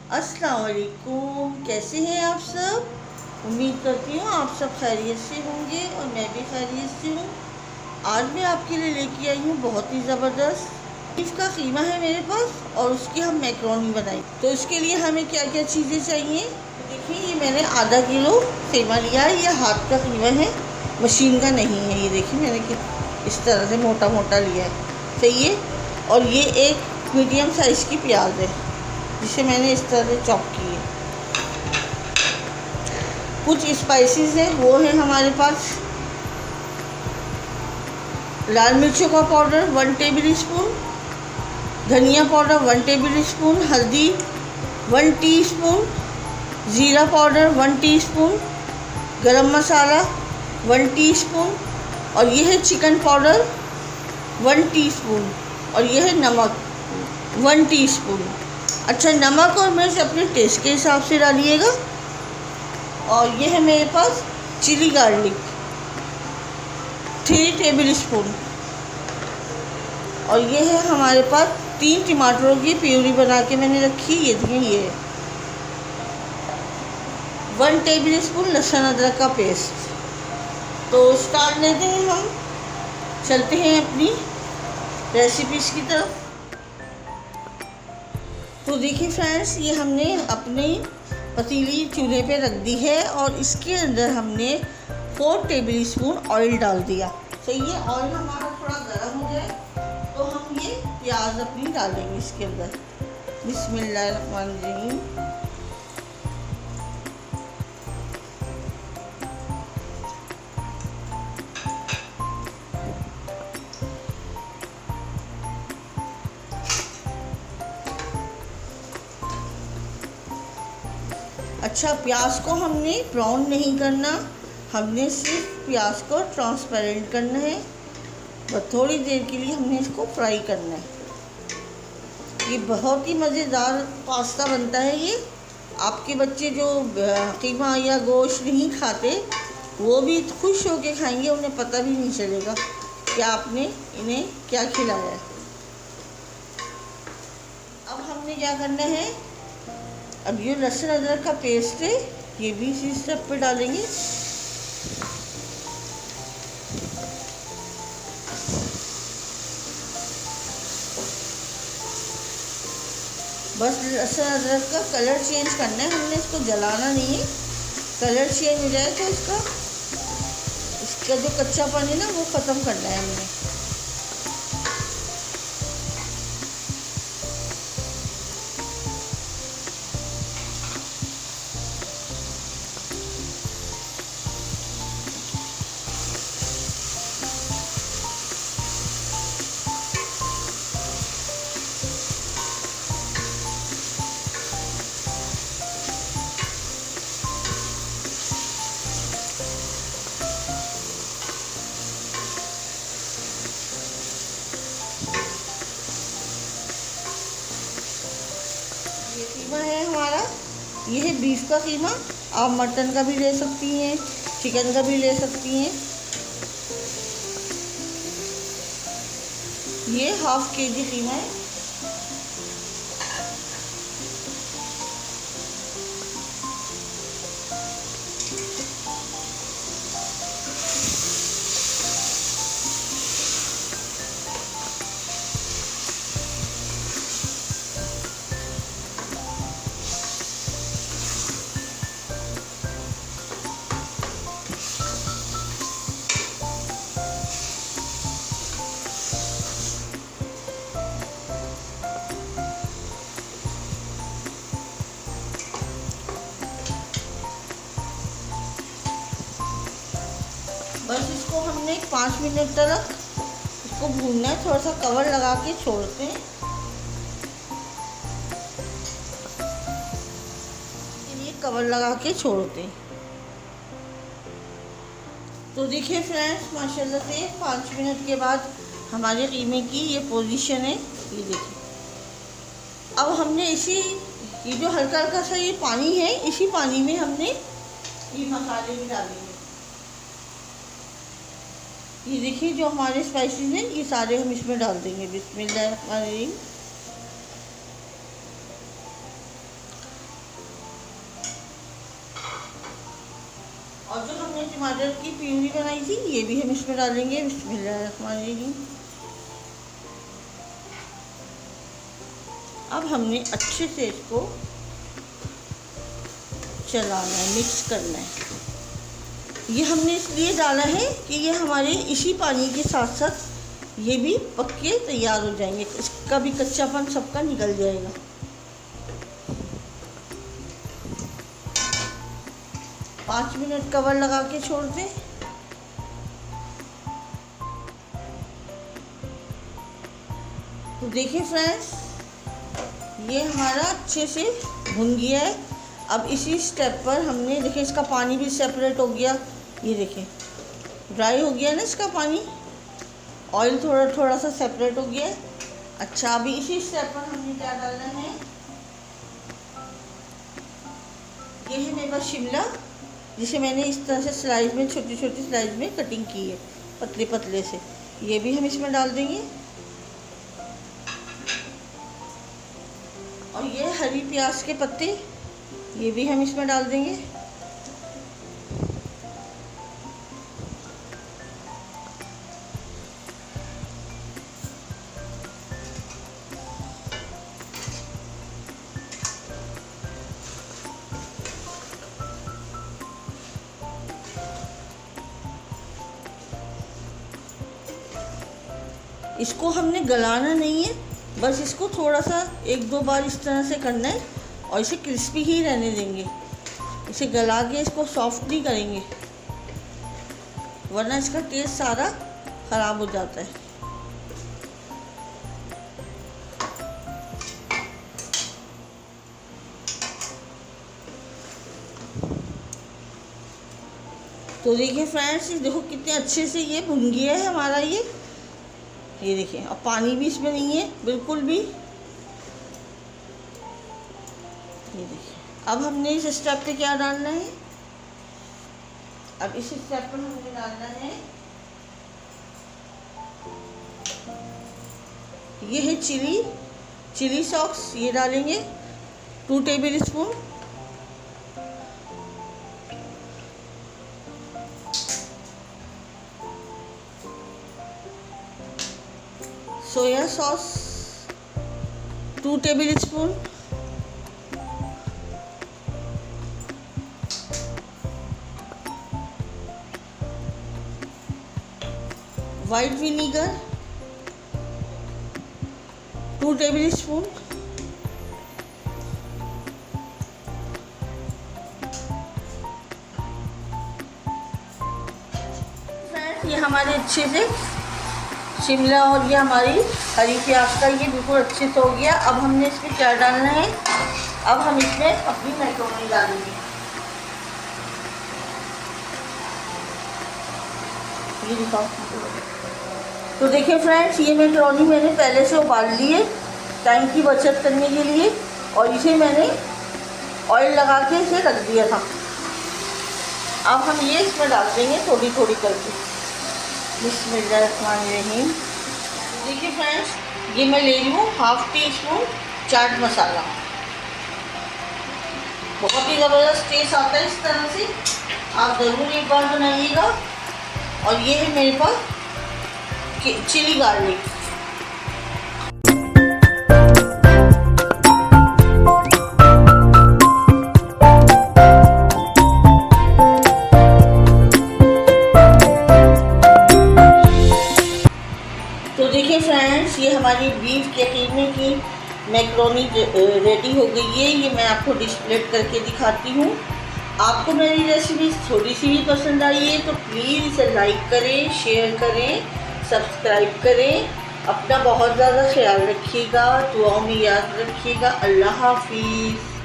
अस्सलाम वालेकुम। कैसे हैं आप सब? उम्मीद करती हूँ आप सब खैरियत से होंगे और मैं भी खैरियत से हूँ। आज मैं आपके लिए लेके आई हूँ बहुत ही ज़बरदस्त बीफ का कीमा है मेरे पास, और उसकी हम मैक्रोनी बनाएं। तो इसके लिए हमें क्या क्या चीज़ें चाहिए देखिए। ये मैंने आधा किलो कीमा लिया है। ये हाथ का कीमा है, मशीन का नहीं है। ये देखिए मैंने इस तरह से मोटा मोटा लिया है, सही है। और ये एक मीडियम साइज़ की प्याज है जिसे मैंने इस तरह से चॉप की है। कुछ स्पाइसेस हैं, वो है हमारे पास लाल मिर्चों का पाउडर 1 टेबल स्पून, धनिया पाउडर 1 टेबल स्पून, हल्दी 1 टीस्पून, ज़ीरा पाउडर 1 टीस्पून, गरम मसाला 1 टीस्पून, और ये है चिकन पाउडर 1 टीस्पून, और ये है नमक 1 टीस्पून। अच्छा, नमक और मिर्च अपने टेस्ट के हिसाब से डालिएगा। और ये है मेरे पास चिली गार्लिक 3 टेबल स्पून, और ये है हमारे पास 3 टमाटरों की प्यूरी बना के मैंने रखी। ये देखिए, ये 1 टेबल स्पून लहसुन अदरक का पेस्ट। तो स्टार्ट लेते हैं, हम चलते हैं अपनी रेसिपीज़ की तरफ। तो देखिए फ्रेंड्स, ये हमने अपनी पतीली चूल्हे पे रख दी है और इसके अंदर हमने 4 टेबल स्पून ऑयल डाल दिया। सही है। ऑयल हमारा थोड़ा गर्म हो जाए तो हम ये प्याज अपनी डालेंगे इसके अंदर। बिस्मिल्लाहिर्रहमानिर्रहीम। अच्छा, प्याज को हमने ब्राउन नहीं करना, हमने सिर्फ प्याज को ट्रांसपेरेंट करना है। बस थोड़ी देर के लिए हमने इसको फ्राई करना है। ये बहुत ही मज़ेदार पास्ता बनता है। ये आपके बच्चे जो कीमा या गोश्त नहीं खाते, वो भी खुश होके खाएंगे, उन्हें पता भी नहीं चलेगा कि आपने इन्हें क्या खिलाया है। अब हमने क्या करना है, अब ये लहसुन अदरक का पेस्ट है, ये भी इसी स्टेप पे डालेंगे। बस लहसुन अदरक का कलर चेंज करना है, हमने इसको जलाना नहीं है। कलर चेंज हो जाए तो इसका जो कच्चापन है ना, वो ख़त्म करना है हमने। ये कीमा है हमारा, ये है बीफ का कीमा। आप मटन का भी ले सकती हैं, चिकन का भी ले सकती हैं। ये ½ केजी कीमा है। बस इसको हमने 5 मिनट तक इसको भूनना है। थोड़ा सा कवर लगा के छोड़ते हैं। ये कवर लगा के छोड़ते हैं। तो देखिए फ्रेंड्स, माशाल्लाह से 5 मिनट के बाद हमारे कीमे की ये पोजीशन है। ये देखिए, अब हमने ये जो हल्का हल्का सा ये पानी है, इसी पानी में हमने ये मसाले भी डालेंगे। ये देखिए, जो हमारे स्पाइसेस हैं ये सारे हम इसमें डाल देंगे। बिस्मिल्लाहिर्रहमानिर्रहीम। टमाटर की प्यूरी बनाई थी, ये भी हम इसमें डालेंगे। बिस्मिल्लाहिर्रहमानिर्रहीम। अब हमने अच्छे से इसको चलाना है, मिक्स करना है। ये हमने इसलिए डाला है कि ये हमारे इसी पानी के साथ साथ ये भी पक के तैयार हो जाएंगे, इसका भी कच्चापन सबका निकल जाएगा। पाँच मिनट कवर लगा के छोड़ दें। तो देखिए फ्रेंड्स, ये हमारा अच्छे से भुन गया है। अब इसी स्टेप पर हमने देखिए इसका पानी भी सेपरेट हो गया, ये देखिए ड्राई हो गया ना इसका पानी, ऑयल थोड़ा थोड़ा सा सेपरेट हो गया है। अच्छा, अभी इसी स्टेप पर हमने क्या डालना है, ये है मेरे पास शिमला, जिसे मैंने इस तरह से स्लाइस में, छोटी छोटी स्लाइस में कटिंग की है, पतले पतले से। ये भी हम इसमें डाल देंगे। और ये हरी प्याज के पत्ते, ये भी हम इसमें डाल देंगे। इसको हमने गलाना नहीं है, बस इसको थोड़ा सा एक दो बार इस तरह से करना है और इसे क्रिस्पी ही रहने देंगे। इसे गला के इसको सॉफ्ट नहीं करेंगे, वरना इसका टेस्ट सारा ख़राब हो जाता है। तो देखिए फ्रेंड्स, देखो कितने अच्छे से ये भुन गया है हमारा ये देखिए। अब पानी भी इसमें नहीं है बिल्कुल भी। ये देखिए, अब हमने इस स्टेप पे क्या डालना है, अब इस स्टेप पर हमें डालना है, ये है चिली सॉस, ये डालेंगे 2 table spoon. Soya sauce 2 table spoon. White vinegar 2 table spoon. Friends, ये हमारे अच्छे से शिमला और ये हमारी हरी प्याज का ये बिल्कुल अच्छे से हो गया। अब हमने इसमें क्या डालना है, अब हम इसमें अपनी मैक्रोनी डालेंगे। ये दिखाओ। तो देखिए फ्रेंड्स, ये मैक्रोनी मैंने पहले से उबाल ली है टाइम की बचत करने के लिए, और इसे मैंने ऑयल लगा के इसे रख दिया था। अब हम ये इसमें डाल देंगे थोड़ी थोड़ी करके। बिस्मिल्लाहिर्रहमानिर्रहीम। देखिए फ्रेंड्स, ये मैं ले रही हूँ 1/2 टीस्पून चाट मसाला। बहुत ही ज़बरदस्त टेस्ट आता है इस तरह से, आप ज़रूर एक बार बनाइएगा। और ये है मेरे पास चिली गार्लिक। तो देखिए फ्रेंड्स, ये हमारी बीफ के कीमे की मैक्रोनी रेडी हो गई है। ये मैं आपको डिस्प्ले करके दिखाती हूँ। आपको मेरी रेसिपी थोड़ी सी भी पसंद आई है तो प्लीज़ इसे लाइक करें, शेयर करें, सब्सक्राइब करें। अपना बहुत ज़्यादा ख्याल रखिएगा, दुआओं में याद रखिएगा। अल्लाह हाफिज़।